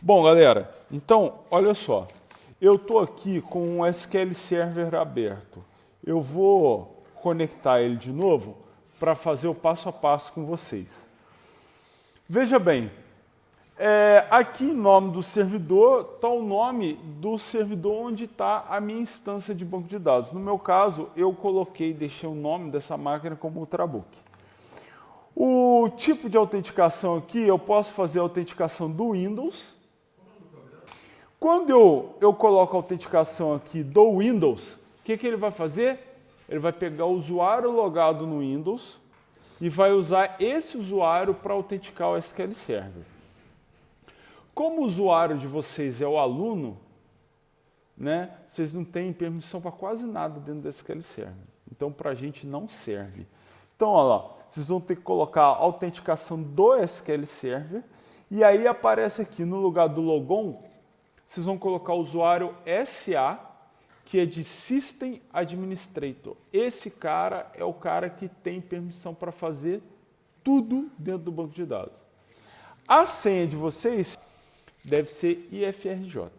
Bom, galera, então, olha só. Eu estou aqui com um SQL Server aberto. Eu vou conectar ele de novo para fazer o passo a passo com vocês. Veja bem, aqui em nome do servidor está o nome do servidor onde está a minha instância de banco de dados. No meu caso, eu deixei o nome dessa máquina como Ultrabook. O tipo de autenticação aqui, eu posso fazer a autenticação do Windows. Quando eu coloco a autenticação aqui do Windows, o que ele vai fazer? Ele vai pegar o usuário logado no Windows e vai usar esse usuário para autenticar o SQL Server. Como o usuário de vocês é o aluno, né, vocês não têm permissão para quase nada dentro do SQL Server. Então, para a gente não serve. Então, olha lá, vocês vão ter que colocar a autenticação do SQL Server e aí aparece aqui no lugar do logon, vocês vão colocar o usuário SA, que é de System Administrator. Esse cara é o cara que tem permissão para fazer tudo dentro do banco de dados. A senha de vocês deve ser IFRJ,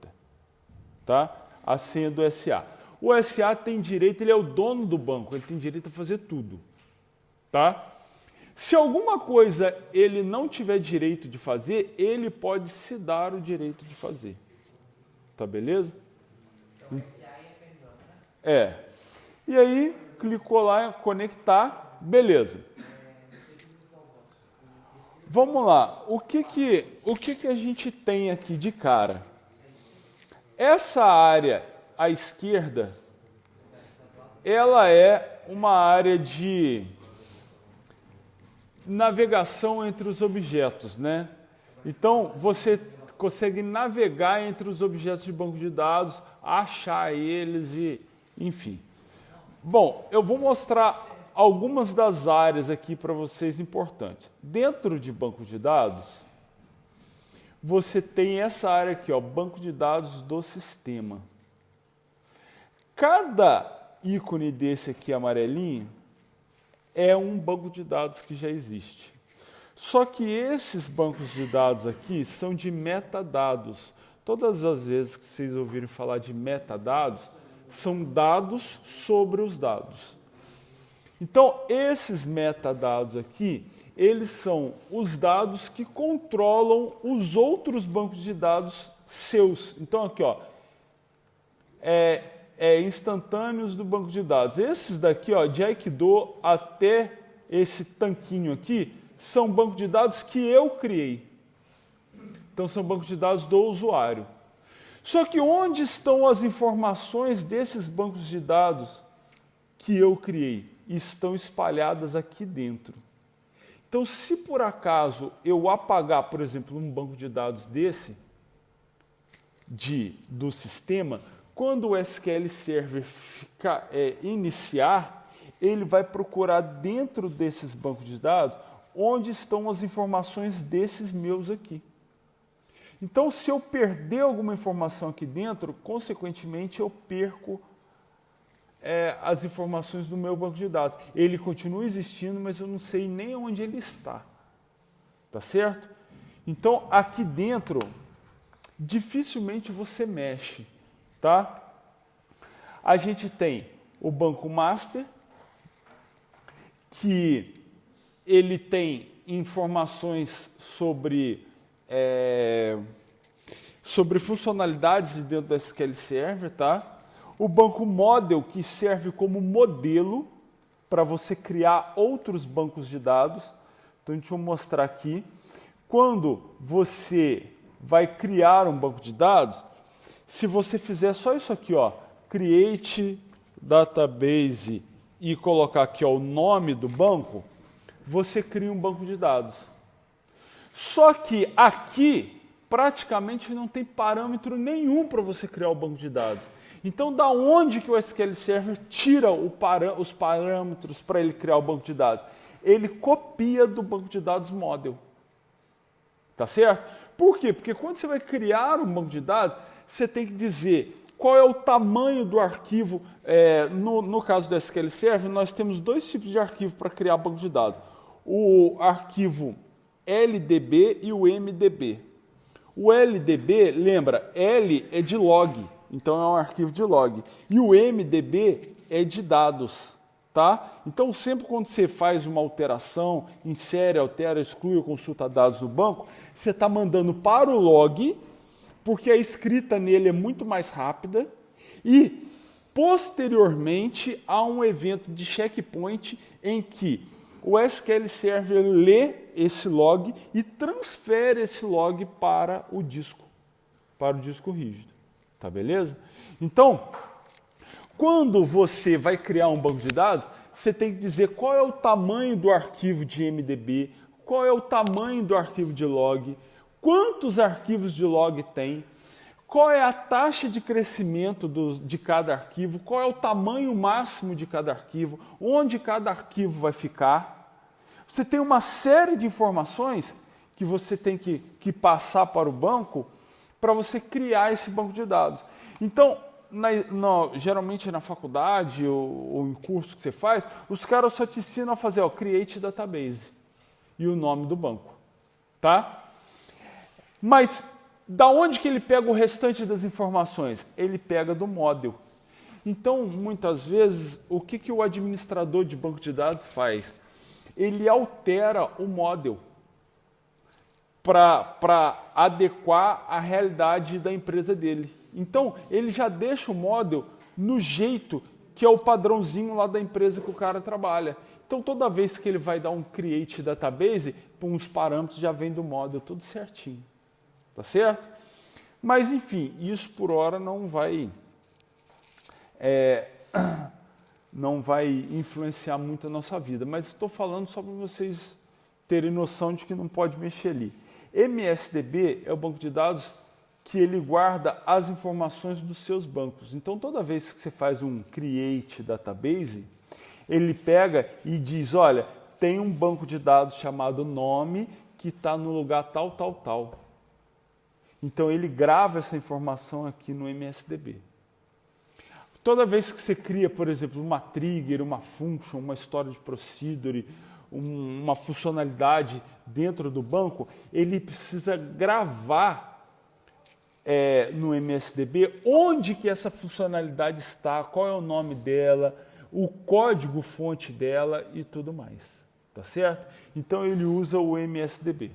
tá? A senha do SA. O SA tem direito, ele é o dono do banco, ele tem direito a fazer tudo, tá? Se alguma coisa ele não tiver direito de fazer, ele pode se dar o direito de fazer. Tá beleza? Então, E aí, clicou lá em conectar, beleza. Vamos lá, o que a gente tem aqui de cara? Essa área à esquerda, ela é uma área de navegação entre os objetos, né? Então, você consegue navegar entre os objetos de banco de dados, achar eles e, enfim. Bom, eu vou mostrar algumas das áreas aqui para vocês importantes. Dentro de banco de dados, você tem essa área aqui, ó, banco de dados do sistema. Cada ícone desse aqui amarelinho é um banco de dados que já existe. Só que esses bancos de dados aqui são de metadados. Todas as vezes que vocês ouvirem falar de metadados, são dados sobre os dados. Então, esses metadados aqui, eles são os dados que controlam os outros bancos de dados seus. Então, aqui, ó, instantâneos do banco de dados. Esses daqui, ó, de Aikido até esse tanquinho aqui, são bancos de dados que eu criei. Então, são bancos de dados do usuário. Só que onde estão as informações desses bancos de dados que eu criei? Estão espalhadas aqui dentro. Então, se por acaso eu apagar, por exemplo, um banco de dados desse, do sistema, quando o SQL Server iniciar, ele vai procurar dentro desses bancos de dados onde estão as informações desses meus aqui. Então, se eu perder alguma informação aqui dentro, consequentemente eu perco as informações do meu banco de dados. Ele continua existindo, mas eu não sei nem onde ele está. Tá certo? Então, aqui dentro, dificilmente você mexe. Tá? A gente tem o banco master, que ele tem informações sobre funcionalidades dentro do SQL Server, tá? O banco model, que serve como modelo para você criar outros bancos de dados. Então, deixa eu mostrar aqui. Quando você vai criar um banco de dados, se você fizer só isso aqui, ó, create database e colocar aqui, ó, o nome do banco, você cria um banco de dados. Só que aqui, praticamente não tem parâmetro nenhum para você criar o banco de dados. Então, da onde que o SQL Server tira os parâmetros para ele criar o banco de dados? Ele copia do banco de dados model. Tá certo? Por quê? Porque quando você vai criar um banco de dados, você tem que dizer qual é o tamanho do arquivo. No caso do SQL Server, nós temos dois tipos de arquivo para criar banco de dados. O arquivo LDB e o MDB. O LDB, lembra, L é de log, então é um arquivo de log. E o MDB é de dados, tá? Então, sempre quando você faz uma alteração, insere, altera, exclui ou consulta dados no banco, você está mandando para o log, porque a escrita nele é muito mais rápida e, posteriormente, há um evento de checkpoint em que o SQL Server lê esse log e transfere esse log para o disco rígido. Tá beleza? Então, quando você vai criar um banco de dados, você tem que dizer qual é o tamanho do arquivo de MDB, qual é o tamanho do arquivo de log, quantos arquivos de log tem, qual é a taxa de crescimento de cada arquivo, qual é o tamanho máximo de cada arquivo, onde cada arquivo vai ficar. Você tem uma série de informações que você tem que passar para o banco para você criar esse banco de dados. Então, geralmente na faculdade ou em curso que você faz, os caras só te ensinam a fazer create database e o nome do banco. Tá? Mas da onde que ele pega o restante das informações? Ele pega do model. Então, muitas vezes, o que o administrador de banco de dados faz? Ele altera o model para adequar à realidade da empresa dele. Então, ele já deixa o model no jeito que é o padrãozinho lá da empresa que o cara trabalha. Então, toda vez que ele vai dar um create database, os parâmetros já vêm do model tudo certinho. Tá certo? Mas, enfim, isso por hora não vai influenciar muito a nossa vida. Mas estou falando só para vocês terem noção de que não pode mexer ali. MSDB é o banco de dados que ele guarda as informações dos seus bancos. Então, toda vez que você faz um create database, ele pega e diz, olha, tem um banco de dados chamado nome que está no lugar tal, tal, tal. Então, ele grava essa informação aqui no MSDB. Toda vez que você cria, por exemplo, uma trigger, uma function, uma história de procedure, uma funcionalidade dentro do banco, ele precisa gravar no MSDB onde que essa funcionalidade está, qual é o nome dela, o código fonte dela e tudo mais. Tá certo? Então, ele usa o MSDB.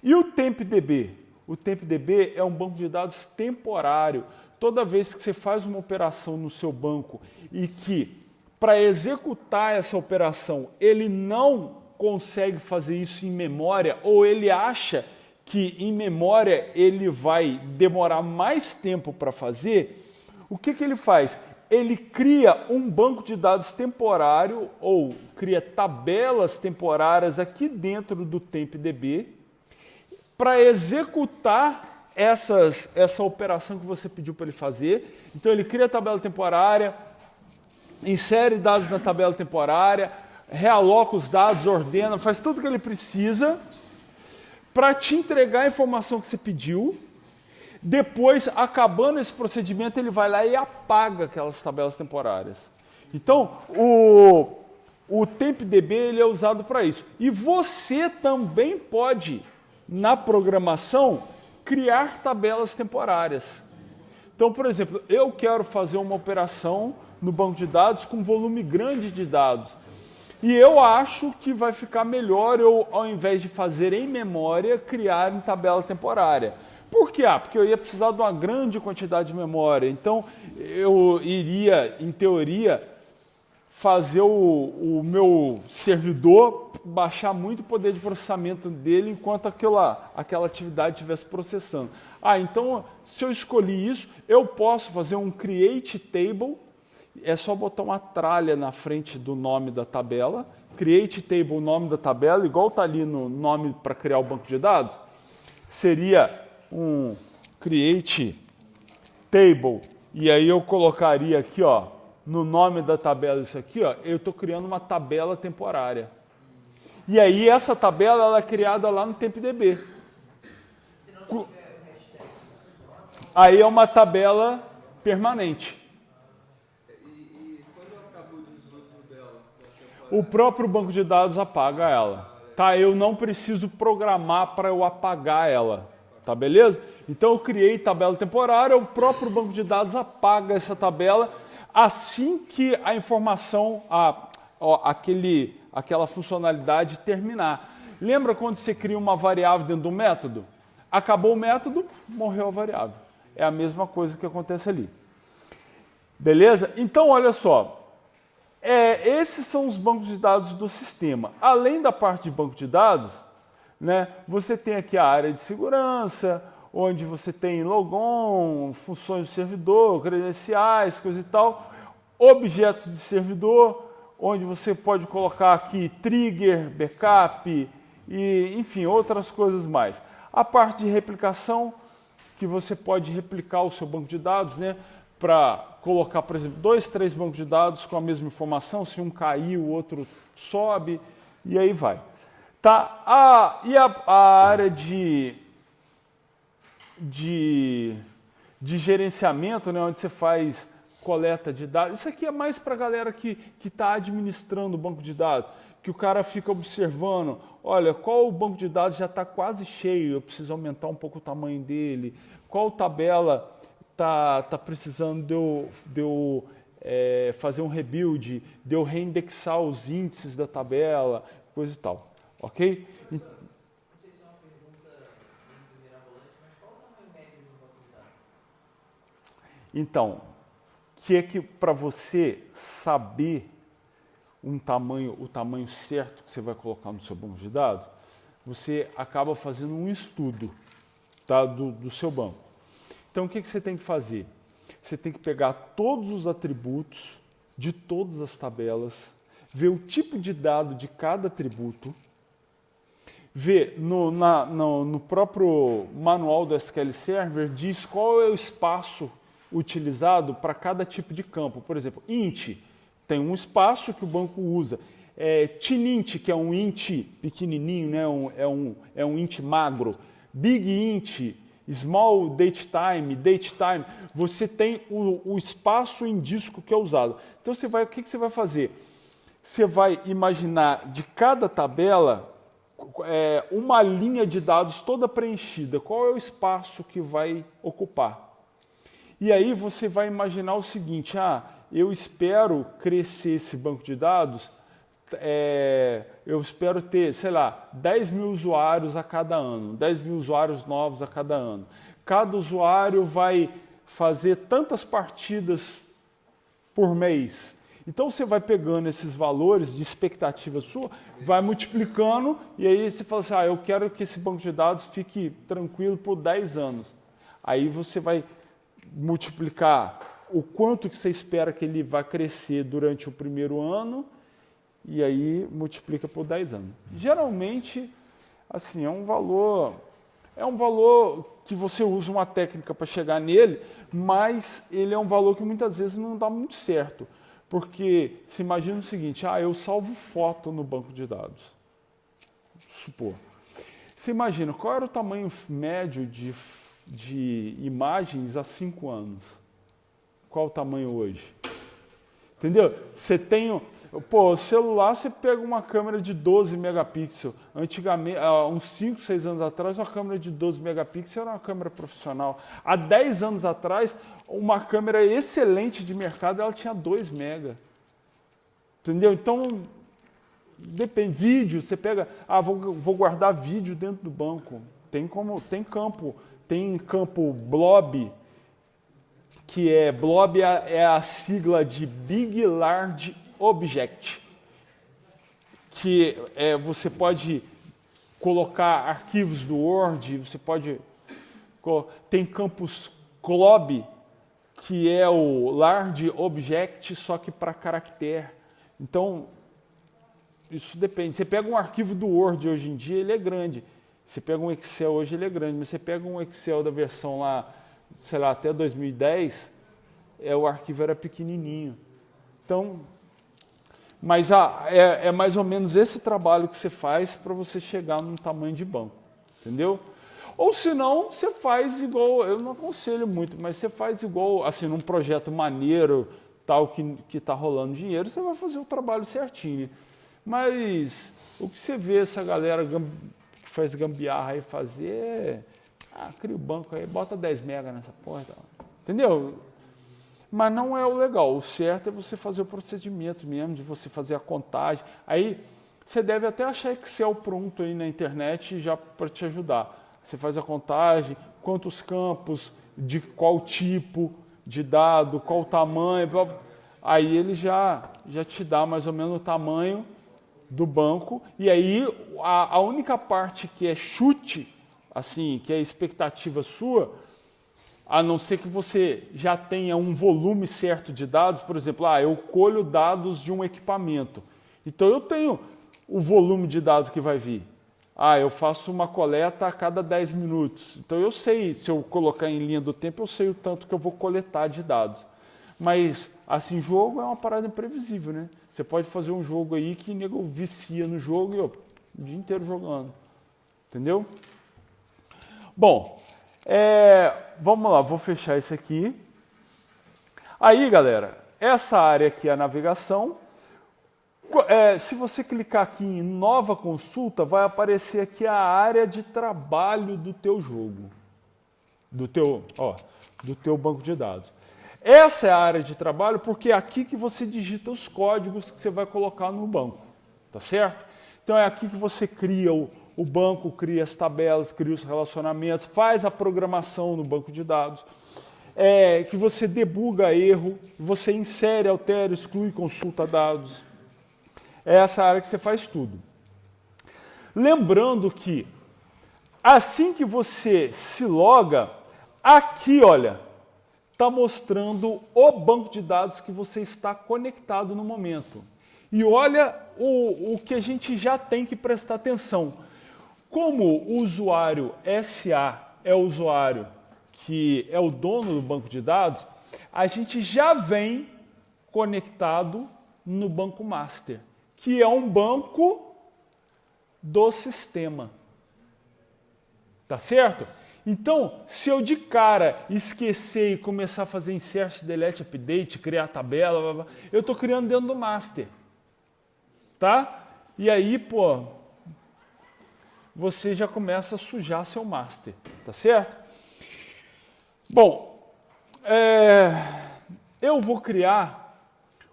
E o TempDB? O TempDB é um banco de dados temporário. Toda vez que você faz uma operação no seu banco e que, para executar essa operação, ele não consegue fazer isso em memória, ou ele acha que em memória ele vai demorar mais tempo para fazer, o que ele faz? Ele cria um banco de dados temporário, ou cria tabelas temporárias aqui dentro do TempDB, para executar essa operação que você pediu para ele fazer. Então, ele cria a tabela temporária, insere dados na tabela temporária, realoca os dados, ordena, faz tudo o que ele precisa para te entregar a informação que você pediu. Depois, acabando esse procedimento, ele vai lá e apaga aquelas tabelas temporárias. Então, o TempDB ele é usado para isso. E você também pode, na programação, criar tabelas temporárias. Então, por exemplo, eu quero fazer uma operação no banco de dados com volume grande de dados. E eu acho que vai ficar melhor eu, ao invés de fazer em memória, criar em tabela temporária. Por quê? Porque eu ia precisar de uma grande quantidade de memória. Então, eu iria, em teoria, fazer o meu servidor baixar muito o poder de processamento dele enquanto aquela atividade estivesse processando. Então, se eu escolhi isso, eu posso fazer um create table, é só botar uma tralha na frente do nome da tabela, create table, nome da tabela, igual está ali no nome para criar o banco de dados, seria um create table, e aí eu colocaria aqui, ó, no nome da tabela isso aqui, ó, eu estou criando uma tabela temporária. E aí essa tabela ela é criada lá no TempDB. Aí é uma tabela permanente. O próprio banco de dados apaga ela. Tá? Eu não preciso programar para eu apagar ela. tá beleza? Então eu criei tabela temporária, o próprio banco de dados apaga essa tabela assim que a informação, aquela funcionalidade terminar. Lembra quando você cria uma variável dentro do método? Acabou o método, morreu a variável. É a mesma coisa que acontece ali. Beleza? Então, olha só. Esses são os bancos de dados do sistema. Além da parte de banco de dados, né, você tem aqui a área de segurança, onde você tem logon, funções do servidor, credenciais, coisa e tal, objetos de servidor, onde você pode colocar aqui trigger, backup e, enfim, outras coisas mais. A parte de replicação, que você pode replicar o seu banco de dados, né, para colocar, por exemplo, 2, 3 bancos de dados com a mesma informação, se um cair, o outro sobe, e aí vai. Tá? E a área de gerenciamento, né, onde você faz coleta de dados, isso aqui é mais para a galera que está administrando o banco de dados, que o cara fica observando, olha, qual o banco de dados já está quase cheio, eu preciso aumentar um pouco o tamanho dele, qual tabela tá precisando de eu fazer um rebuild, de eu reindexar os índices da tabela, coisa e tal, ok? Não sei se é uma pergunta muito mirabolante, mas qual o tamanho médio do banco de dados? Então, que para você saber o tamanho certo que você vai colocar no seu banco de dados, você acaba fazendo um estudo, tá, do seu banco. Então, o que você tem que fazer? Você tem que pegar todos os atributos de todas as tabelas, ver o tipo de dado de cada atributo, ver no próprio manual do SQL Server, diz qual é o espaço utilizado para cada tipo de campo. Por exemplo, int tem um espaço que o banco usa. Tinint, que é um int pequenininho, né? é um int magro. Big int, small datetime, você tem o espaço em disco que é usado. Então, o que você vai fazer? Você vai imaginar de cada tabela uma linha de dados toda preenchida. Qual é o espaço que vai ocupar? E aí você vai imaginar o seguinte, eu espero crescer esse banco de dados, eu espero ter, sei lá, 10 mil usuários a cada ano, 10 mil usuários novos a cada ano. Cada usuário vai fazer tantas partidas por mês. Então você vai pegando esses valores de expectativa sua, vai multiplicando e aí você fala assim, eu quero que esse banco de dados fique tranquilo por 10 anos. Aí você vai multiplicar o quanto que você espera que ele vai crescer durante o primeiro ano e aí multiplica por 10 anos. Geralmente, assim, é um valor que você usa uma técnica para chegar nele, mas ele é um valor que muitas vezes não dá muito certo. Porque se imagina o seguinte, eu salvo foto no banco de dados. Supor. Você imagina, qual era o tamanho médio de imagens há 5 anos? Qual o tamanho hoje? Entendeu? Você tem... o celular, você pega uma câmera de 12 megapixels. Antigamente, uns 5, 6 anos atrás, uma câmera de 12 megapixels era uma câmera profissional. Há 10 anos atrás, uma câmera excelente de mercado, ela tinha 2 mega. Entendeu? Então, depende. Vídeo, você pega... vou guardar vídeo dentro do banco. Tem campo blob, que blob é a sigla de Big Large Object, que você pode colocar arquivos do Word, você pode... Tem campus glob, que é o Large Object, só que para caractere. Então, isso depende. Você pega um arquivo do Word hoje em dia, ele é grande. Você pega um Excel hoje, ele é grande, mas você pega um Excel da versão lá, sei lá, até 2010, o arquivo era pequenininho. Então, mas é mais ou menos esse trabalho que você faz para você chegar num tamanho de banco, entendeu? Ou se não, você faz igual, eu não aconselho muito, mas você faz igual, assim, num projeto maneiro, tal, que está rolando dinheiro, você vai fazer o trabalho certinho. Mas o que você vê essa galera que faz gambiarra aí fazer cria o banco aí, bota 10 mega nessa porra. Entendeu? Mas não é o legal. O certo é você fazer o procedimento mesmo, de você fazer a contagem. Aí você deve até achar Excel pronto aí na internet já para te ajudar. Você faz a contagem, quantos campos, de qual tipo de dado, qual tamanho. Aí ele já te dá mais ou menos o tamanho do banco. E aí a única parte que é chute, assim, que é expectativa sua, a não ser que você já tenha um volume certo de dados, por exemplo, eu colho dados de um equipamento. Então eu tenho o volume de dados que vai vir. Eu faço uma coleta a cada 10 minutos. Então eu sei, se eu colocar em linha do tempo, eu sei o tanto que eu vou coletar de dados. Mas, assim, jogo é uma parada imprevisível, né? Você pode fazer um jogo aí que nego vicia no jogo e o dia inteiro jogando. Entendeu? Bom, vamos lá, vou fechar isso aqui. Aí, galera, essa área aqui é a navegação. Se você clicar aqui em nova consulta, vai aparecer aqui a área de trabalho do teu jogo, do teu banco de dados. Essa é a área de trabalho porque é aqui que você digita os códigos que você vai colocar no banco, tá certo? Então é aqui que você cria o banco, cria as tabelas, cria os relacionamentos, faz a programação no banco de dados, que você debuga erro, você insere, altera, exclui, consulta dados. É essa área que você faz tudo. Lembrando que assim que você se loga, aqui, olha, está mostrando o banco de dados que você está conectado no momento. E olha o que a gente já tem que prestar atenção. Como o usuário SA é o usuário que é o dono do banco de dados, a gente já vem conectado no banco master, que é um banco do sistema. Tá certo? Então, se eu de cara esquecer e começar a fazer insert, delete, update, criar tabela, blá, blá, eu estou criando dentro do master. Tá? E aí, você já começa a sujar seu master. Tá certo? Bom, eu vou criar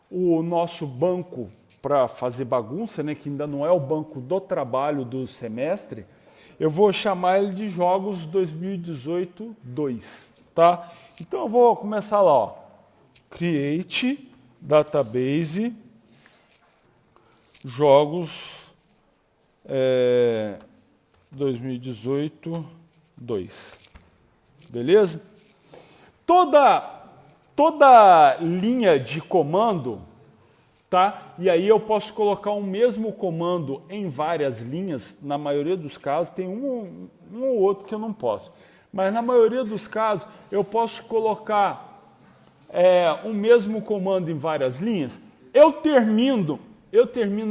o nosso banco para fazer bagunça, né, que ainda não é o banco do trabalho do semestre. Eu vou chamar ele de Jogos 2018-2, tá? Então eu vou começar lá, ó. Create Database Jogos 2018-2. Beleza? Toda linha de comando, tá? E aí eu posso colocar um mesmo comando em várias linhas, na maioria dos casos, tem um ou outro que eu não posso. Mas na maioria dos casos eu posso colocar um mesmo comando em várias linhas. Eu termino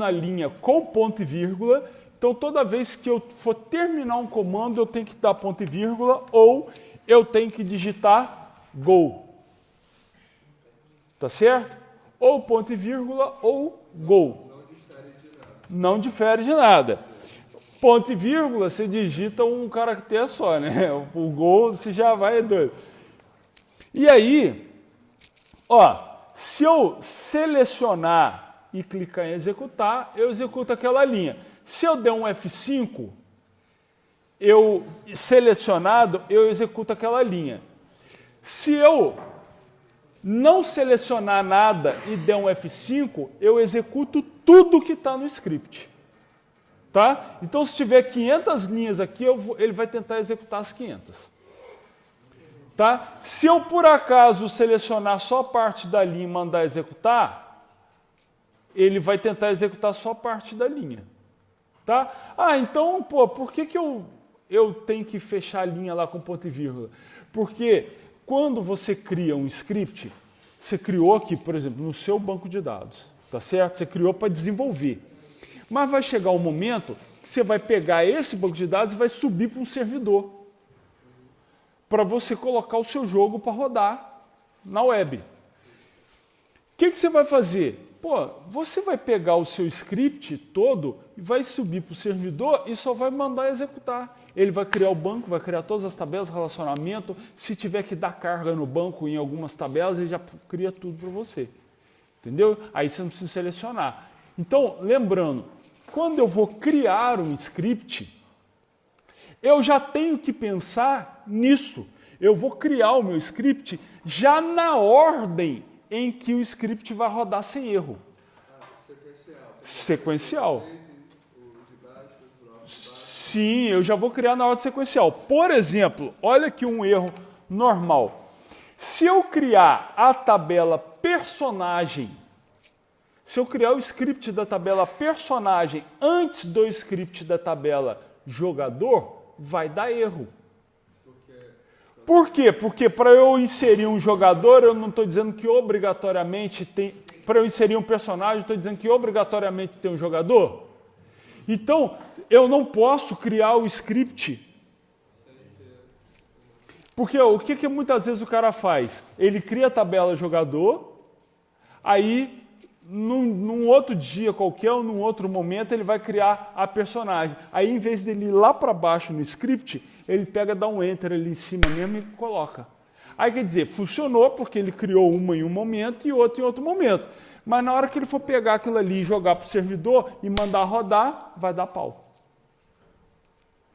a linha com ponto e vírgula, então toda vez que eu for terminar um comando eu tenho que dar ponto e vírgula ou eu tenho que digitar go. Tá certo? Ou ponto e vírgula ou go. Não difere de nada. Ponto e vírgula, você digita um caractere só, né? O go você já vai doido. E aí, se eu selecionar e clicar em executar, eu executo aquela linha. Se eu der um F5, selecionado, eu executo aquela linha. Se eu não selecionar nada e der um F5, eu executo tudo que está no script. Tá? Então, se tiver 500 linhas aqui, ele vai tentar executar as 500. Tá? Se eu, por acaso, selecionar só parte da linha e mandar executar, ele vai tentar executar só parte da linha. Tá? Então, por que eu tenho que fechar a linha lá com ponto e vírgula? Porque quando você cria um script, você criou aqui, por exemplo, no seu banco de dados, tá certo? Você criou para desenvolver. Mas vai chegar um momento que você vai pegar esse banco de dados e vai subir para um servidor para você colocar o seu jogo para rodar na web. O que você vai fazer? pô, você vai pegar o seu script todo e vai subir para o servidor e só vai mandar executar. Ele vai criar o banco, vai criar todas as tabelas, relacionamento. Se tiver que dar carga no banco em algumas tabelas, ele já cria tudo para você. Entendeu? Aí você não precisa selecionar. Então, lembrando, quando eu vou criar um script, eu já tenho que pensar nisso. Eu vou criar o meu script já na ordem em que o script vai rodar sem erro. Sequencial. Sim, eu já vou criar na ordem sequencial. Por exemplo, olha aqui um erro normal. Se eu criar a tabela personagem, se eu criar o script da tabela personagem antes do script da tabela jogador, vai dar erro. Por quê? Porque para eu inserir um jogador, eu não estou dizendo que obrigatoriamente tem... Para eu inserir um personagem, eu estou dizendo que obrigatoriamente tem um jogador. Então, eu não posso criar o script. Porque o que muitas vezes o cara faz? Ele cria a tabela jogador, aí num outro dia qualquer, ou num outro momento, ele vai criar a personagem. Aí, em vez dele ir lá para baixo no script, ele pega, dá um enter ali em cima mesmo e coloca. Aí, quer dizer, funcionou porque ele criou uma em um momento e outra em outro momento. Mas na hora que ele for pegar aquilo ali e jogar para o servidor e mandar rodar, vai dar pau.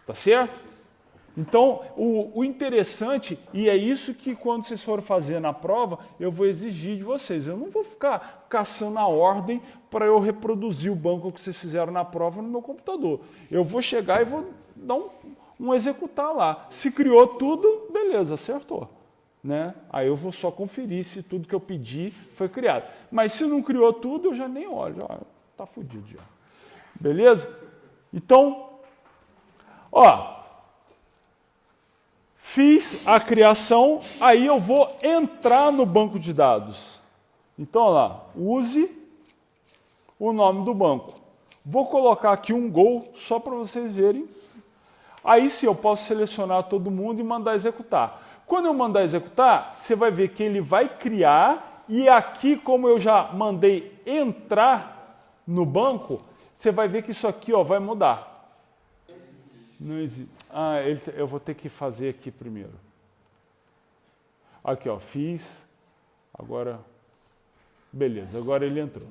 Tá certo? Então, o interessante, e é isso que quando vocês forem fazer na prova, eu vou exigir de vocês. Eu não vou ficar caçando a ordem para eu reproduzir o banco que vocês fizeram na prova no meu computador. Eu vou chegar e vou dar um executar lá. Se criou tudo, beleza, acertou. Né? Aí eu vou só conferir se tudo que eu pedi foi criado. Mas se não criou tudo, eu já nem olho. Já tá fodido já. Beleza? Então, ó, fiz a criação, aí eu vou entrar no banco de dados. Então, ó lá, use o nome do banco. Vou colocar aqui um gol só para vocês verem. Aí sim eu posso selecionar todo mundo e mandar executar. Quando eu mandar executar, você vai ver que ele vai criar e aqui, como eu já mandei entrar no banco, você vai ver que isso aqui ó, vai mudar. Não existe. Ah, eu vou ter que fazer aqui primeiro. Aqui, ó, fiz. Agora, beleza, agora ele entrou.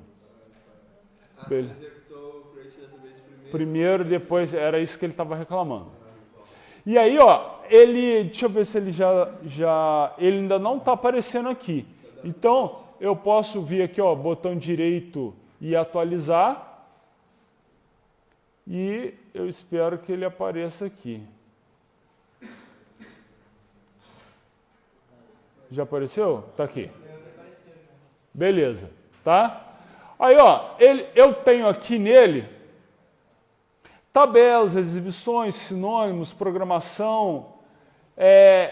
Você executou o create database primeiro, depois era isso que ele estava reclamando. E aí, ó, ele, deixa eu ver se ele ele ainda não está aparecendo aqui. Então, eu posso vir aqui, ó, botão direito e atualizar. E eu espero que ele apareça aqui. Já apareceu? Tá aqui. Beleza, tá? Aí, ó, eu tenho aqui nele tabelas, exibições, sinônimos, programação.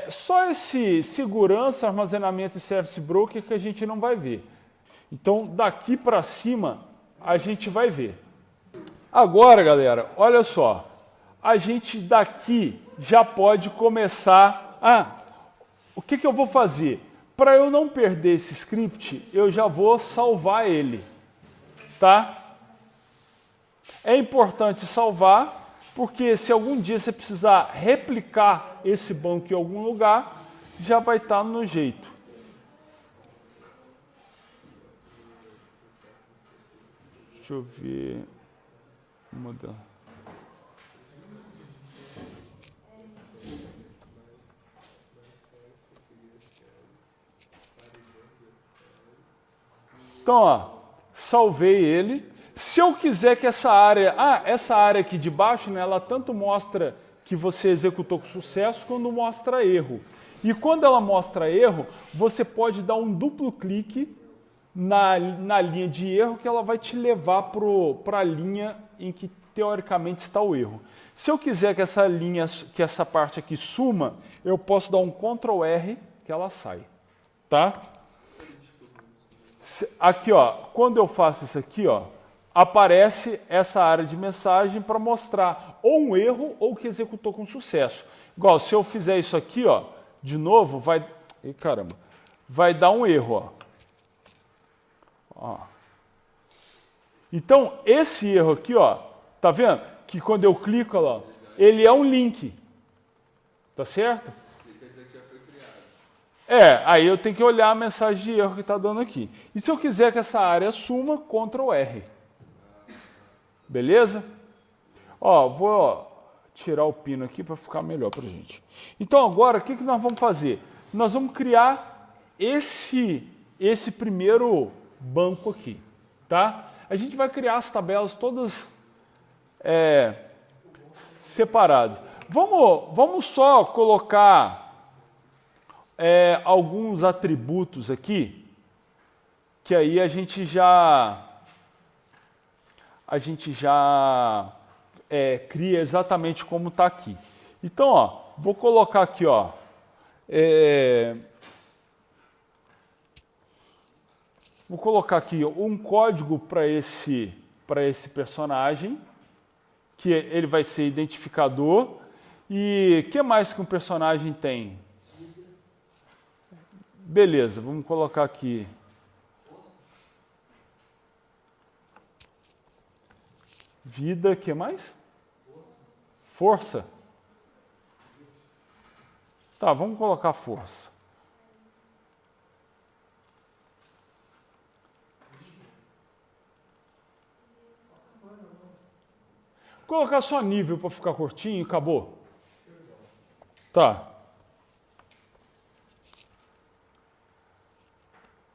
Só esse segurança, armazenamento e service broker que a gente não vai ver. Então, daqui para cima, a gente vai ver. Agora, galera, olha só. A gente daqui já pode começar... o que eu vou fazer? Para eu não perder esse script, eu já vou salvar ele. Tá? É importante salvar, porque se algum dia você precisar replicar esse banco em algum lugar, já vai estar no jeito. Deixa eu ver... Modelo. Então, ó, salvei ele. Se eu quiser que essa área aqui de baixo, né, ela tanto mostra que você executou com sucesso, quando mostra erro. E quando ela mostra erro, você pode dar um duplo clique na linha de erro, que ela vai te levar para a linha em que teoricamente está o erro. Se eu quiser que essa parte aqui suma, eu posso dar um Ctrl R que ela sai, tá? Aqui, ó, quando eu faço isso aqui, ó, aparece essa área de mensagem para mostrar ou um erro ou que executou com sucesso. Igual, se eu fizer isso aqui, ó, de novo, vai dar um erro, ó. Então, esse erro aqui, ó, tá vendo? Que quando eu clico, ó, ele é um link. Tá certo? Quer dizer que já foi criado. Aí eu tenho que olhar a mensagem de erro que está dando aqui. E se eu quiser que essa área suma, Ctrl R. Beleza? Ó, vou tirar o pino aqui para ficar melhor para a gente. Então agora, o que nós vamos fazer? Nós vamos criar esse primeiro banco aqui. Tá? A gente vai criar as tabelas todas separadas. Vamos só colocar alguns atributos aqui, que aí a gente já cria exatamente como está aqui. Então, ó, vou colocar aqui, ó, vou colocar aqui um código para esse personagem, que ele vai ser identificador. E o que mais que um personagem tem? Beleza, vamos colocar aqui. Vida, o que mais? Força. Tá, vamos colocar força. Vou colocar só nível para ficar curtinho e acabou. Tá.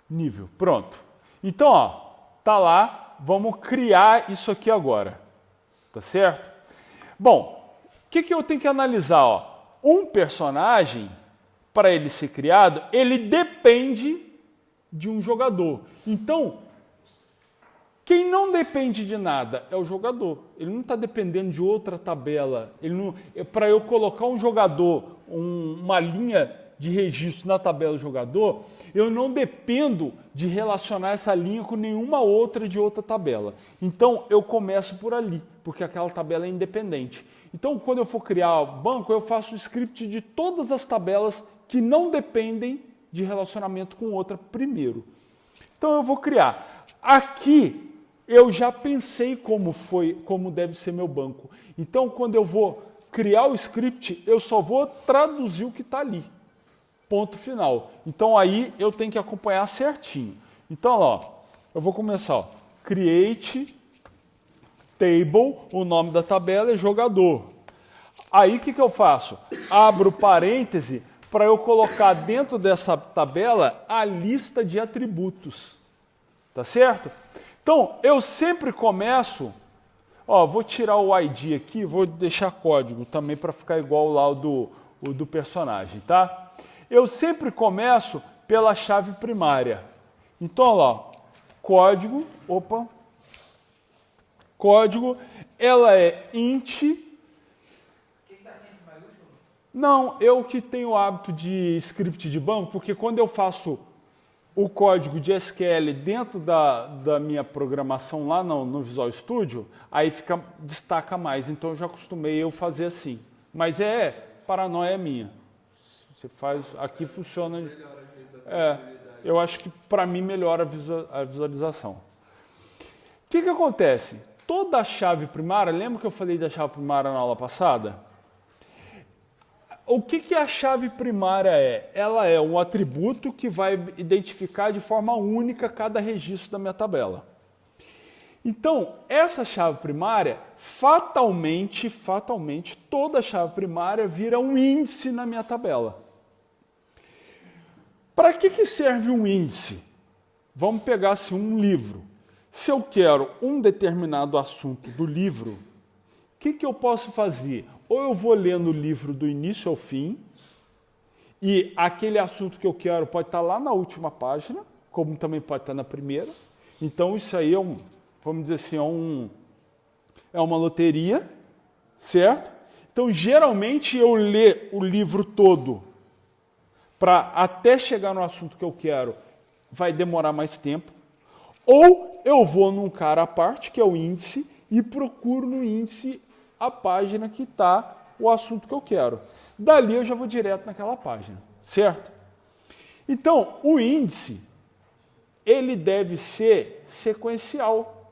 Nível, pronto. Então, ó, tá lá, vamos criar isso aqui agora. Tá certo? Bom, o que eu tenho que analisar? Ó? Um personagem, para ele ser criado, ele depende de um jogador. Então, quem não depende de nada é o jogador. Ele não está dependendo de outra tabela. Para eu colocar um jogador, uma linha de registro na tabela do jogador, eu não dependo de relacionar essa linha com nenhuma outra de outra tabela. Então, eu começo por ali, porque aquela tabela é independente. Então, quando eu for criar o banco, eu faço o script de todas as tabelas que não dependem de relacionamento com outra primeiro. Então, eu vou criar. Aqui, eu já pensei como deve ser meu banco. Então, quando eu vou criar o script, eu só vou traduzir o que está ali. Ponto final. Então, aí eu tenho que acompanhar certinho. Então, ó, eu vou começar. Ó, create table, o nome da tabela é jogador. Aí, o que eu faço? Abro parêntese para eu colocar dentro dessa tabela a lista de atributos. Tá certo? Então, eu sempre começo, ó, vou tirar o ID aqui, vou deixar código também para ficar igual lá o do personagem, tá? Eu sempre começo pela chave primária. Então, ó lá, código, ela é int. Quem está sempre maiúsculo? Não, eu que tenho o hábito de script de banco, porque quando eu faço o código de SQL dentro da minha programação lá no Visual Studio, aí destaca mais. Então eu já acostumei eu fazer assim. Mas paranoia minha. Você faz, aqui funciona. Eu acho que para mim melhora a visualização. O que acontece? Toda a chave primária, lembra que eu falei da chave primária na aula passada? O que a chave primária é? Ela é um atributo que vai identificar de forma única cada registro da minha tabela. Então, essa chave primária, fatalmente, toda chave primária vira um índice na minha tabela. Para que serve um índice? Vamos pegar assim, um livro. Se eu quero um determinado assunto do livro, o que eu posso fazer? Ou eu vou lendo o livro do início ao fim, e aquele assunto que eu quero pode estar lá na última página, como também pode estar na primeira. Então isso aí vamos dizer assim, é uma loteria, certo? Então geralmente eu leio o livro todo para até chegar no assunto que eu quero, vai demorar mais tempo. Ou eu vou num cara à parte, que é o índice, e procuro no índice a página que está o assunto que eu quero. Dali eu já vou direto naquela página, certo? Então, o índice, ele deve ser sequencial.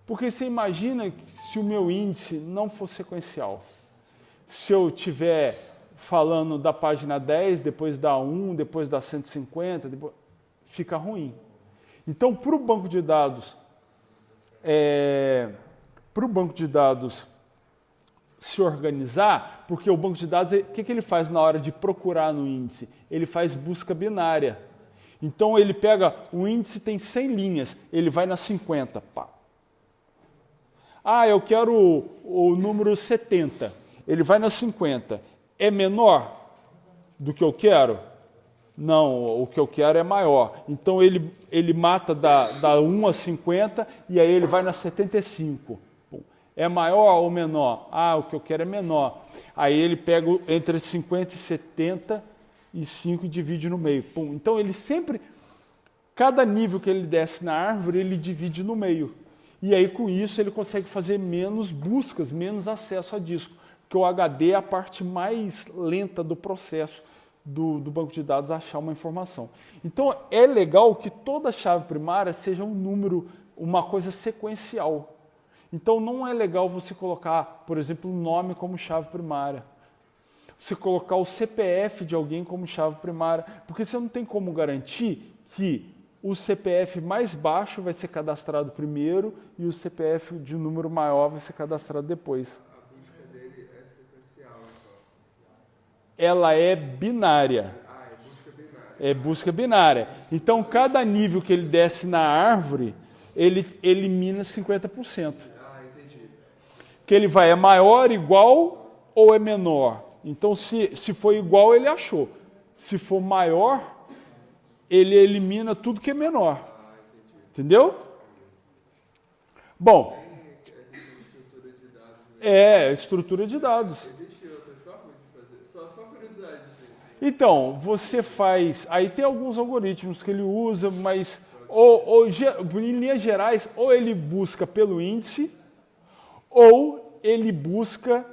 Porque você imagina que se o meu índice não for sequencial, se eu estiver falando da página 10, depois da 1, depois da 150, fica ruim. Então, para o banco de dados, se organizar, porque o banco de dados, o que ele faz na hora de procurar no índice? Ele faz busca binária. Então, ele pega, o índice tem 100 linhas, ele vai na 50. Pá. Ah, eu quero o número 70. Ele vai na 50. É menor do que eu quero? Não, o que eu quero é maior. Então, ele mata da 1 a 50 e aí ele vai na 75. É maior ou menor? Ah, o que eu quero é menor. Aí ele pega entre 50 e 75 e divide no meio. Pum. Então ele sempre, cada nível que ele desce na árvore, ele divide no meio. E aí com isso ele consegue fazer menos buscas, menos acesso a disco. Porque o HD é a parte mais lenta do processo do banco de dados achar uma informação. Então é legal que toda chave primária seja um número, uma coisa sequencial. Então não é legal você colocar, por exemplo, um nome como chave primária. Você colocar o CPF de alguém como chave primária, porque você não tem como garantir que o CPF mais baixo vai ser cadastrado primeiro e o CPF de um número maior vai ser cadastrado depois. A busca dele é sequencial, então. Ela é binária. Ah, é busca binária. É busca binária. Então cada nível que ele desce na árvore, ele elimina 50%. Que ele vai, é maior, igual ou é menor? Então, se for igual, ele achou. Se for maior, ele elimina tudo que é menor. Entendeu? Bom, estrutura de dados. Existem outras formas de fazer? Só curiosidade, assim. Então, você faz... Aí tem alguns algoritmos que ele usa, mas em linhas gerais, ou ele busca pelo índice, ou ele busca,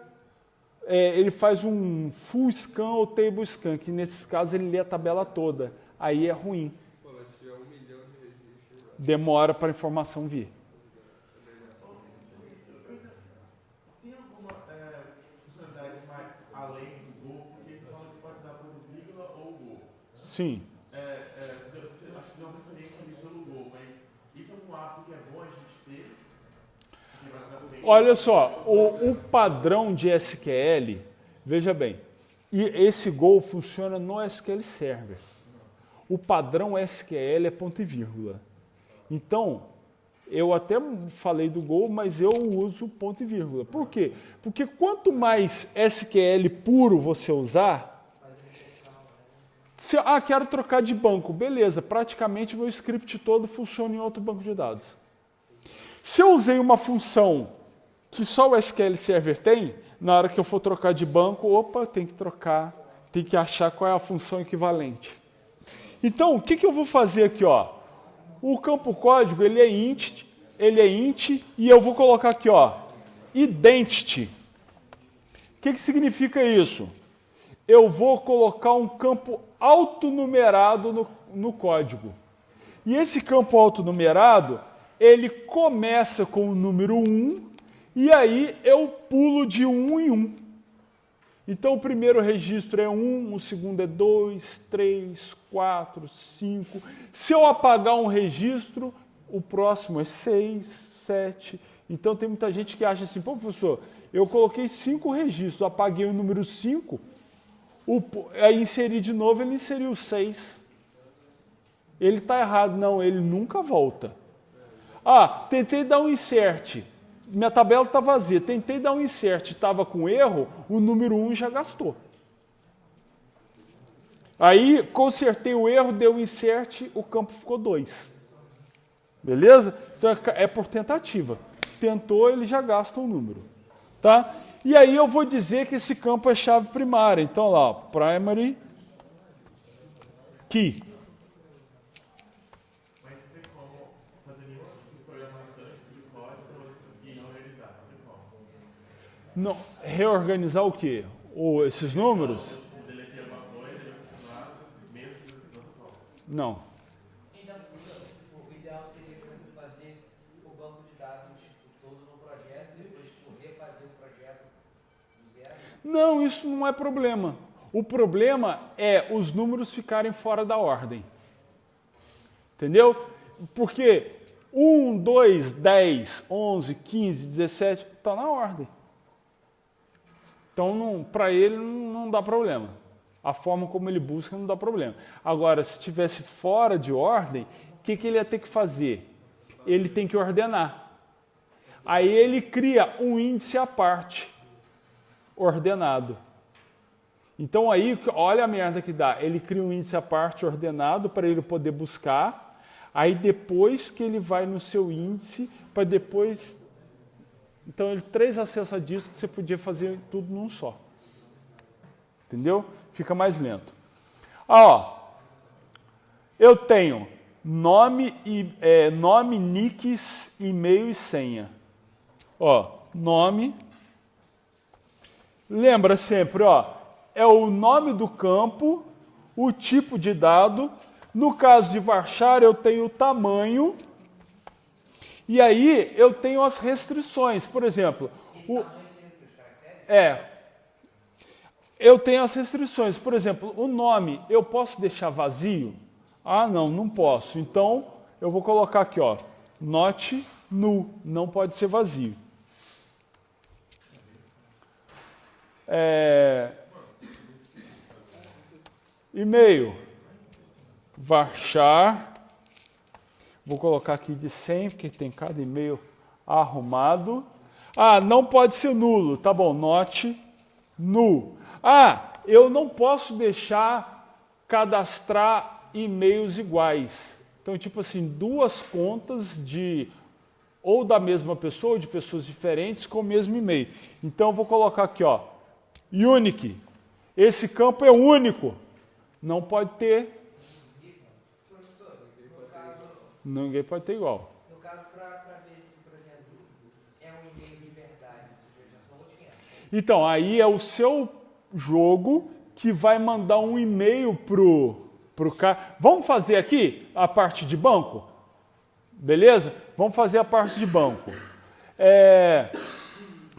ele faz um full scan ou table scan, que nesses casos ele lê a tabela toda. Aí é ruim. Pô, mas se tiver 1 milhão de registros... Demora para a informação vir. Tem alguma funcionalidade mais além do Go? Porque você fala que você pode dar por vírgula ou Go. Sim. Acho que você deu uma preferência ali pelo Go, mas isso é um hábito que é bom a gente ter? Olha só, o padrão de SQL, veja bem, e esse Go funciona no SQL Server. O padrão SQL é ponto e vírgula. Então, eu até falei do Go, mas eu uso ponto e vírgula. Por quê? Porque quanto mais SQL puro você usar, quero trocar de banco. Beleza, praticamente o meu script todo funciona em outro banco de dados. Se eu usei uma função que só o SQL Server tem, na hora que eu for trocar de banco, tem que trocar, tem que achar qual é a função equivalente. Então, o que eu vou fazer aqui? O campo código ele é int e eu vou colocar aqui, identity. O que significa isso? Eu vou colocar um campo autonumerado no código. E esse campo autonumerado, ele começa com o número 1 e aí eu pulo de 1 em 1. Então o primeiro registro é 1, o segundo é 2, 3, 4, 5. Se eu apagar um registro, o próximo é 6, 7. Então tem muita gente que acha assim, pô, professor, eu coloquei 5 registros, apaguei o número 5, aí inseri de novo, ele inseriu 6. Ele está errado. Não, ele nunca volta. Tentei dar um insert. Minha tabela está vazia. Tentei dar um insert, estava com erro, o número 1 já gastou. Aí, consertei o erro, deu um insert, o campo ficou 2. Beleza? Então, é por tentativa. Tentou, ele já gasta um número. Tá? E aí eu vou dizer que esse campo é chave primária. Então, lá, primary key. Não, reorganizar o quê? Esses números? Não. Então, o ideal seria fazer o banco de dados Não, isso não é problema. O problema é os números ficarem fora da ordem. Entendeu? Porque 1, 2, 10, 11, 15, 17 está na ordem. Então, para ele não dá problema. A forma como ele busca não dá problema. Agora, se estivesse fora de ordem, o que ele ia ter que fazer? Ele tem que ordenar. Aí ele cria um índice à parte, ordenado. Então aí, olha a merda que dá. Ele cria um índice à parte ordenado para ele poder buscar. Aí depois que ele vai no seu índice, para depois... Então ele 3 acessos a disco que você podia fazer tudo num só. Entendeu? Fica mais lento. Ó, eu tenho nome, nicks, e-mail e senha. Ó, nome. Lembra sempre, ó, é o nome do campo, o tipo de dado. No caso de varchar, eu tenho o tamanho. E aí eu tenho as restrições. Por exemplo, eu tenho as restrições. Por exemplo, o nome eu posso deixar vazio? Ah, não posso. Então eu vou colocar aqui, ó, not null, não pode ser vazio. E-mail, varchar, vou colocar aqui de 100, porque tem cada e-mail arrumado. Ah, não pode ser nulo, tá bom, not null. Ah, eu não posso deixar cadastrar e-mails iguais. Então, tipo assim, 2 contas ou da mesma pessoa, ou de pessoas diferentes com o mesmo e-mail. Então, eu vou colocar aqui, ó, unique. Esse campo é único. Não pode ter. Professor, no caso, Ninguém pode ter igual. no caso para ver se, por exemplo, é um e-mail de verdade, ou seja, já são outros 500. Então, aí é o seu jogo que vai mandar um e-mail pro cara. Vamos fazer aqui a parte de banco? Beleza? Vamos fazer a parte de banco.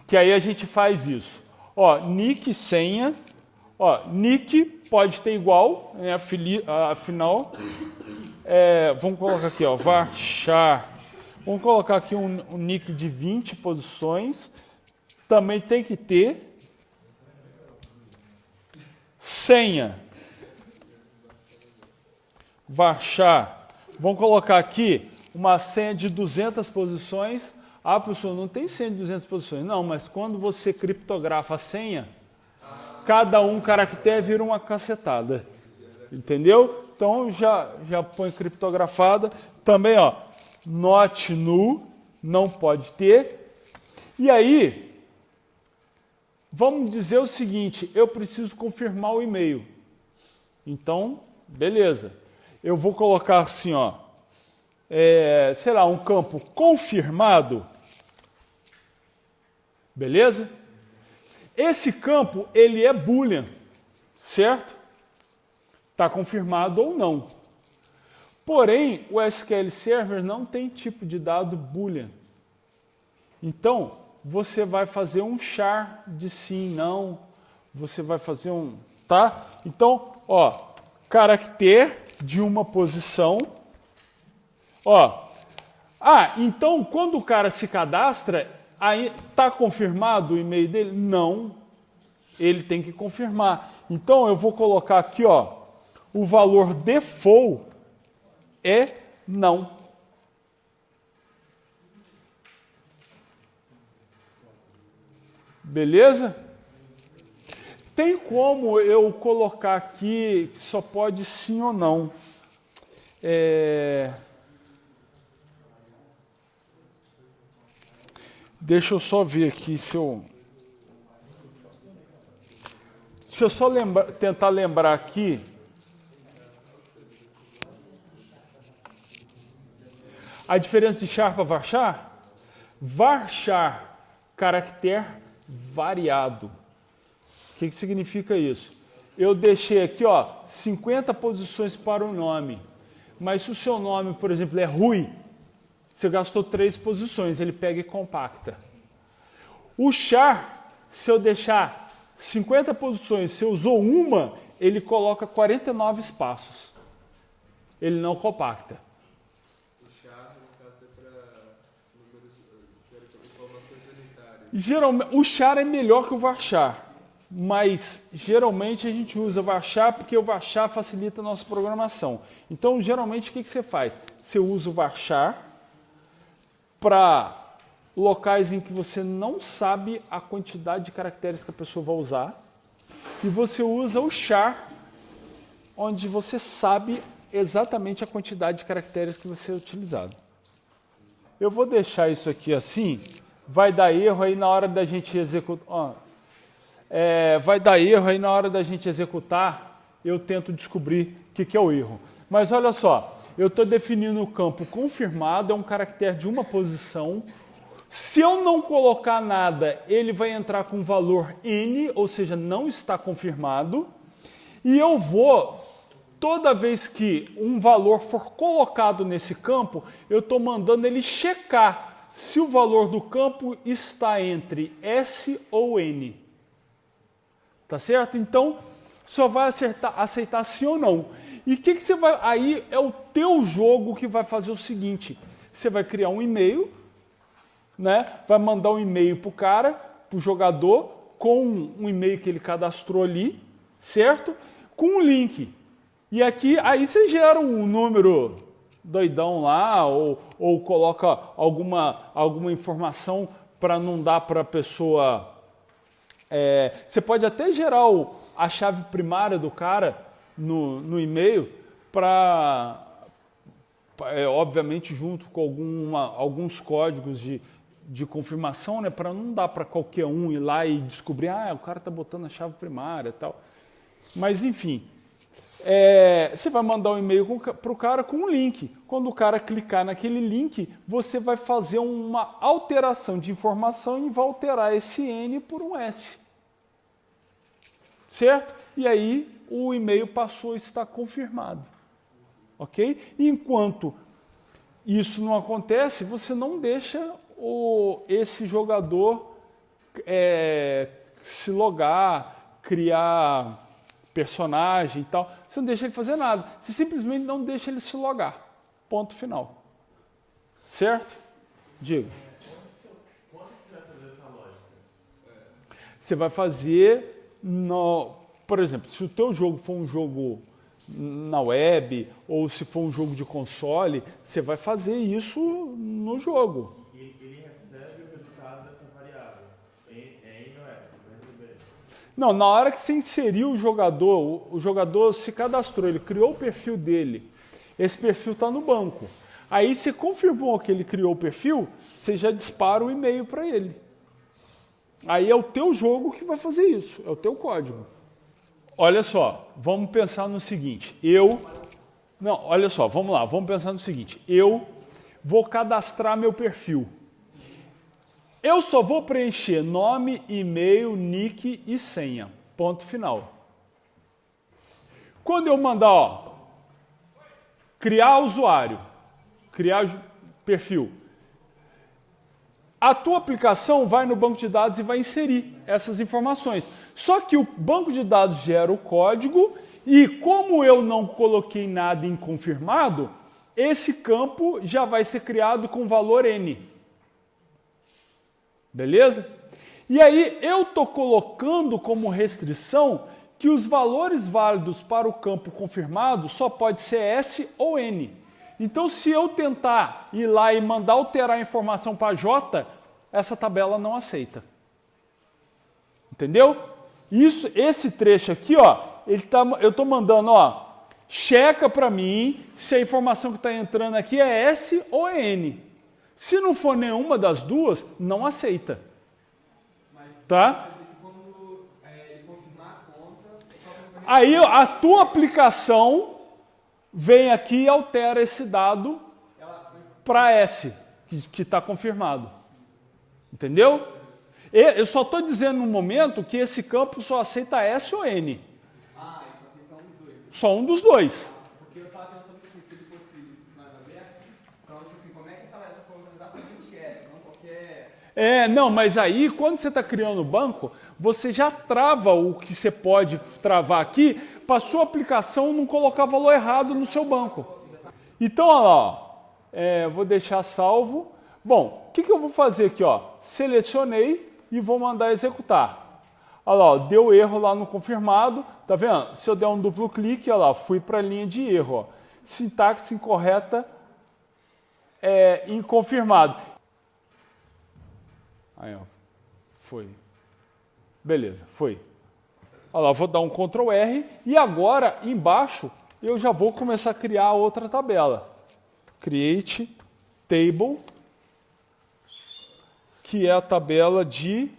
Que aí a gente faz isso. Ó, nick, senha. Ó, nick pode ter igual, né, afinal. Vamos colocar aqui, ó, varchar. Vamos colocar aqui um nick de 20 posições. Também tem que ter. Senha. Varchar. Vamos colocar aqui uma senha de 200 posições. Ah, professor, não tem senha de 200 posições. Não, mas quando você criptografa a senha, cada caractere vira uma cacetada. Entendeu? Então já põe criptografada. Também, ó, not null, não pode ter. E aí, vamos dizer o seguinte, eu preciso confirmar o e-mail. Então, beleza. Eu vou colocar assim, ó, sei lá, um campo confirmado. Beleza? Esse campo, ele é boolean, certo? Está confirmado ou não. Porém, o SQL Server não tem tipo de dado boolean. Então, você vai fazer um char de sim, não. Você vai fazer um, tá? Então, ó, caractere de uma posição. Ó. Então, quando o cara se cadastra, aí tá confirmado o e-mail dele? Não. Ele tem que confirmar. Então, eu vou colocar aqui, ó, o valor default é não. Beleza? Tem como eu colocar aqui que só pode sim ou não. Deixa eu só ver aqui se eu... Deixa eu só tentar lembrar aqui. A diferença de char para varchar? Varchar, caractere variado. O que significa isso? Eu deixei aqui, ó, 50 posições para o nome. Mas se o seu nome, por exemplo, é Rui, você gastou 3 posições, ele pega e compacta. O char, se eu deixar 50 posições, você usou uma, ele coloca 49 espaços. Ele não compacta. O char, no caso, é para números, informações unitárias. Geralmente, o char é melhor que o varchar, mas geralmente a gente usa varchar porque o varchar facilita a nossa programação. Então, geralmente, o que você faz? Você usa o varchar para locais em que você não sabe a quantidade de caracteres que a pessoa vai usar, e você usa o char, onde você sabe exatamente a quantidade de caracteres que vai ser utilizado. Eu vou deixar isso aqui assim, vai dar erro aí na hora da gente executar. Vai dar erro aí na hora da gente executar, eu tento descobrir o que é o erro. Mas olha só, eu estou definindo o campo confirmado, é um caractere de uma posição. Se eu não colocar nada, ele vai entrar com valor N, ou seja, não está confirmado. E eu vou, toda vez que um valor for colocado nesse campo, eu estou mandando ele checar se o valor do campo está entre S ou N. Tá certo? Então, só vai aceitar sim ou não. E o que você vai... Aí é o teu jogo que vai fazer o seguinte. Você vai criar um e-mail, né? Vai mandar um e-mail para o cara, para o jogador, com um e-mail que ele cadastrou ali, certo? Com um link. E aqui, aí você gera um número doidão lá, ou coloca alguma informação para não dar para a pessoa... você pode até gerar a chave primária do cara no e-mail para, obviamente, junto com alguns códigos de confirmação, né, para não dar para qualquer um ir lá e descobrir, o cara está botando a chave primária e tal. Mas, enfim, você vai mandar um e-mail para o cara com um link. Quando o cara clicar naquele link, você vai fazer uma alteração de informação e vai alterar esse N por um S. Certo? E aí o e-mail passou a estar confirmado. Ok? Enquanto isso não acontece, você não deixa esse jogador se logar, criar personagem e tal. Você não deixa ele fazer nada. Você simplesmente não deixa ele se logar. Ponto final. Certo? Diga. Quando você vai fazer essa lógica? Você vai fazer... Por exemplo, se o teu jogo for um jogo na web ou se for um jogo de console, você vai fazer isso no jogo. E ele recebe o resultado dessa variável. N ou S, vai receber. Não, na hora que você inserir o jogador se cadastrou, ele criou o perfil dele. Esse perfil está no banco. Aí você confirmou que ele criou o perfil, você já dispara o e-mail para ele. Aí é o teu jogo que vai fazer isso, é o teu código. Olha só, vamos pensar no seguinte, olha só, vamos lá, vamos pensar no seguinte, eu vou cadastrar meu perfil. Eu só vou preencher nome, e-mail, nick e senha, ponto final. Quando eu mandar, criar usuário, criar perfil, a tua aplicação vai no banco de dados e vai inserir essas informações. Só que o banco de dados gera o código e como eu não coloquei nada em confirmado, esse campo já vai ser criado com valor N. Beleza? E aí eu estou colocando como restrição que os valores válidos para o campo confirmado só pode ser S ou N. Então, se eu tentar ir lá e mandar alterar a informação para J, essa tabela não aceita. Entendeu? Esse trecho aqui, eu estou mandando, checa para mim se a informação que está entrando aqui é S ou é N. Se não for nenhuma das duas, não aceita. Tá? Quando ele confirmar a conta... Aí a tua aplicação vem aqui e altera esse dado para S, que está confirmado. Entendeu? Eu só estou dizendo no momento que esse campo só aceita S ou N. Ah, então tem um dos dois. Só um dos dois. Porque eu estava pensando que se ele fosse mais aberto, então, assim, como é que essa vai organizar para 20 S, não qualquer... Não, mas aí, quando você está criando o banco, você já trava o que você pode travar aqui para a sua aplicação não colocar valor errado no seu banco. Então, olha lá, ó, vou deixar salvo. Bom, o que eu vou fazer aqui? Ó? Selecionei e vou mandar executar. Olha lá, ó, deu erro lá no confirmado, tá vendo? Se eu der um duplo clique, olha lá, fui para a linha de erro. Ó. Sintaxe incorreta em confirmado. Aí, ó, foi. Beleza, foi. Olha lá, vou dar um Ctrl R e agora, embaixo, eu já vou começar a criar outra tabela. Create Table, que é a tabela de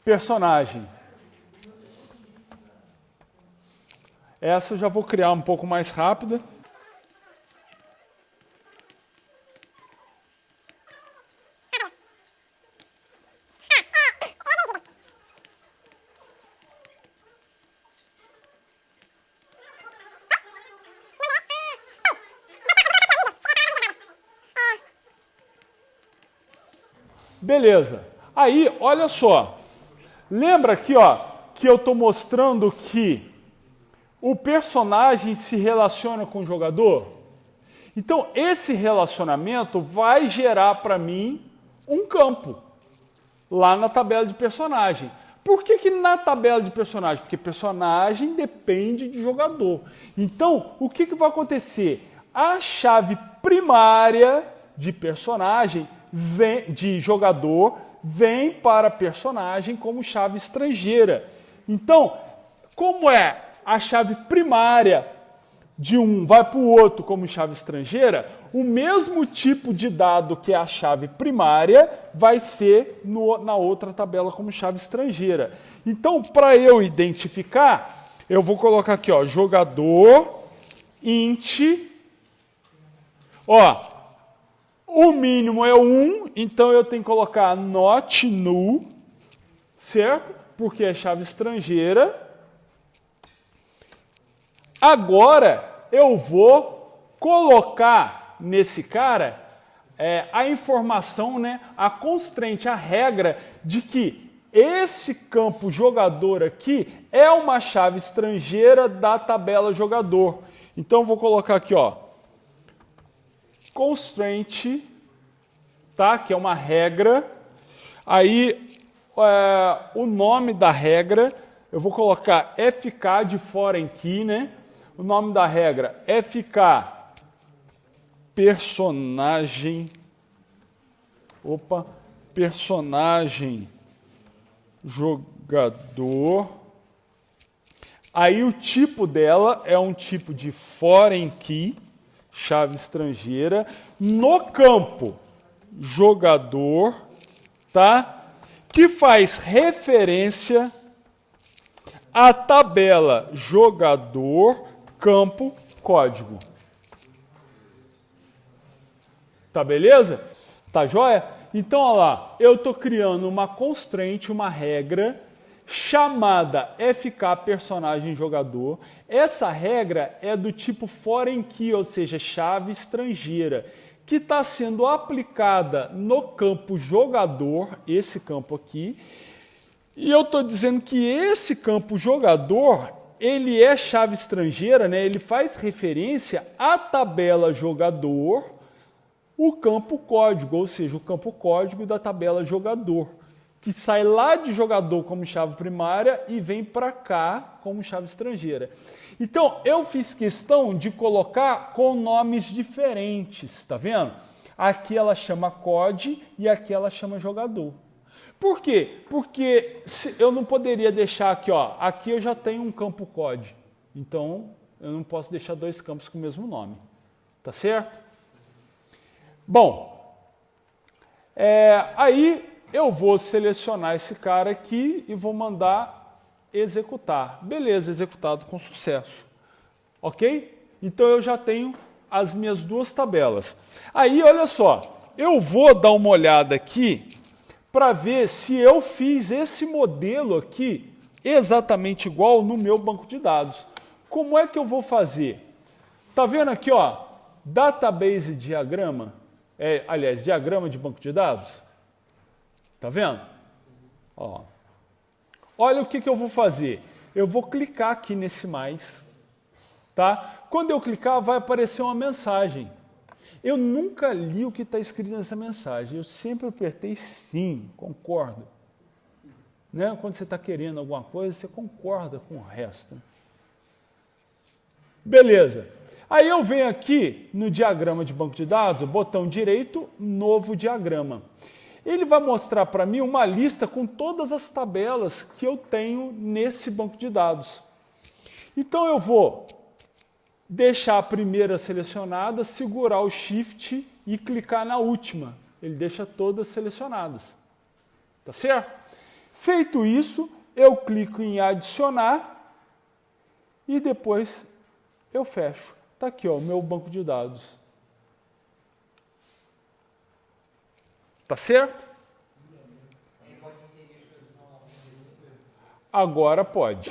personagem. Essa eu já vou criar um pouco mais rápida. Beleza. Aí, olha só. Lembra aqui, ó, que eu estou mostrando que o personagem se relaciona com o jogador? Então, esse relacionamento vai gerar para mim um campo lá na tabela de personagem. Por que na tabela de personagem? Porque personagem depende de jogador. Então, o que vai acontecer? A chave primária de personagem, de jogador, vem para personagem como chave estrangeira. Então, como é a chave primária de um vai para o outro como chave estrangeira, o mesmo tipo de dado que é a chave primária vai ser na outra tabela como chave estrangeira. Então, para eu identificar, eu vou colocar aqui, ó, jogador int, ó, o mínimo é 1, então eu tenho que colocar not null, certo? Porque é chave estrangeira. Agora eu vou colocar nesse cara a informação, né, a constraint, a regra de que esse campo jogador aqui é uma chave estrangeira da tabela jogador. Então eu vou colocar aqui, ó, constraint, tá? Que é uma regra. Aí, o nome da regra, eu vou colocar FK de foreign key, né? O nome da regra, FK personagem, personagem jogador. Aí o tipo dela é um tipo de foreign key, chave estrangeira, no campo jogador, tá? Que faz referência à tabela jogador, campo, código. Tá beleza? Tá joia? Então, olha lá, eu estou criando uma constraint, uma regra, chamada FK personagem jogador. Essa regra é do tipo foreign key, ou seja, chave estrangeira, que está sendo aplicada no campo jogador, esse campo aqui. E eu estou dizendo que esse campo jogador, ele é chave estrangeira, né? Ele faz referência à tabela jogador, o campo código, ou seja, o campo código da tabela jogador, que sai lá de jogador como chave primária e vem para cá como chave estrangeira. Então, eu fiz questão de colocar com nomes diferentes, tá vendo? Aqui ela chama code e aqui ela chama jogador. Por quê? Porque eu não poderia deixar aqui, ó, aqui eu já tenho um campo code, então eu não posso deixar dois campos com o mesmo nome, tá certo? Bom, aí eu vou selecionar esse cara aqui e vou mandar executar. Beleza, executado com sucesso. Ok? Então eu já tenho as minhas duas tabelas. Aí, olha só, eu vou dar uma olhada aqui para ver se eu fiz esse modelo aqui exatamente igual no meu banco de dados. Como é que eu vou fazer? Tá vendo aqui, ó, database diagrama? Aliás, diagrama de banco de dados? Tá vendo? Ó. Olha o que eu vou fazer. Eu vou clicar aqui nesse mais. Tá? Quando eu clicar, vai aparecer uma mensagem. Eu nunca li o que está escrito nessa mensagem. Eu sempre apertei sim, concordo. Né? Quando você está querendo alguma coisa, você concorda com o resto. Beleza. Aí eu venho aqui no diagrama de banco de dados, o botão direito, novo diagrama. Ele vai mostrar para mim uma lista com todas as tabelas que eu tenho nesse banco de dados. Então eu vou deixar a primeira selecionada, segurar o Shift e clicar na última. Ele deixa todas selecionadas. Tá certo? Feito isso, eu clico em adicionar e depois eu fecho. Tá aqui, ó, o meu banco de dados. Tá certo? Agora pode.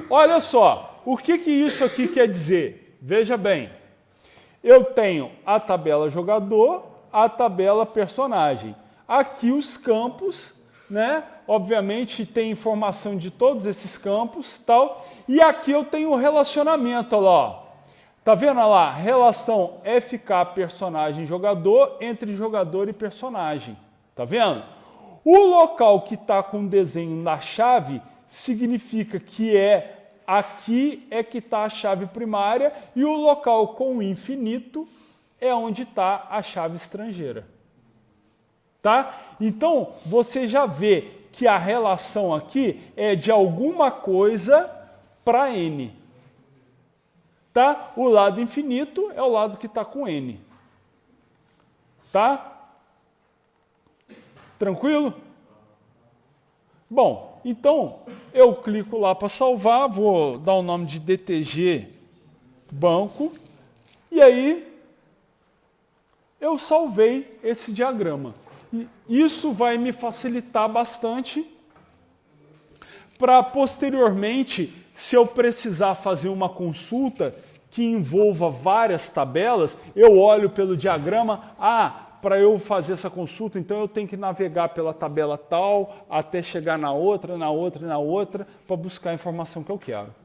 Olha só, o que isso aqui quer dizer? Veja bem, eu tenho a tabela jogador, a tabela personagem. Aqui os campos, né? Obviamente tem informação de todos esses campos, tal. E aqui eu tenho o relacionamento, olha lá, ó. Tá vendo lá? Relação FK personagem-jogador entre jogador e personagem. Tá vendo? O local que está com o desenho na chave significa que aqui é que está a chave primária e o local com o infinito é onde está a chave estrangeira. Tá? Então, você já vê que a relação aqui é de alguma coisa para N. Tá? O lado infinito é o lado que está com N. Tá? Tranquilo? Bom, então eu clico lá para salvar, vou dar o nome de DTG banco, e aí eu salvei esse diagrama. E isso vai me facilitar bastante para posteriormente, se eu precisar fazer uma consulta que envolva várias tabelas, eu olho pelo diagrama, para eu fazer essa consulta, então eu tenho que navegar pela tabela tal, até chegar na outra, para buscar a informação que eu quero.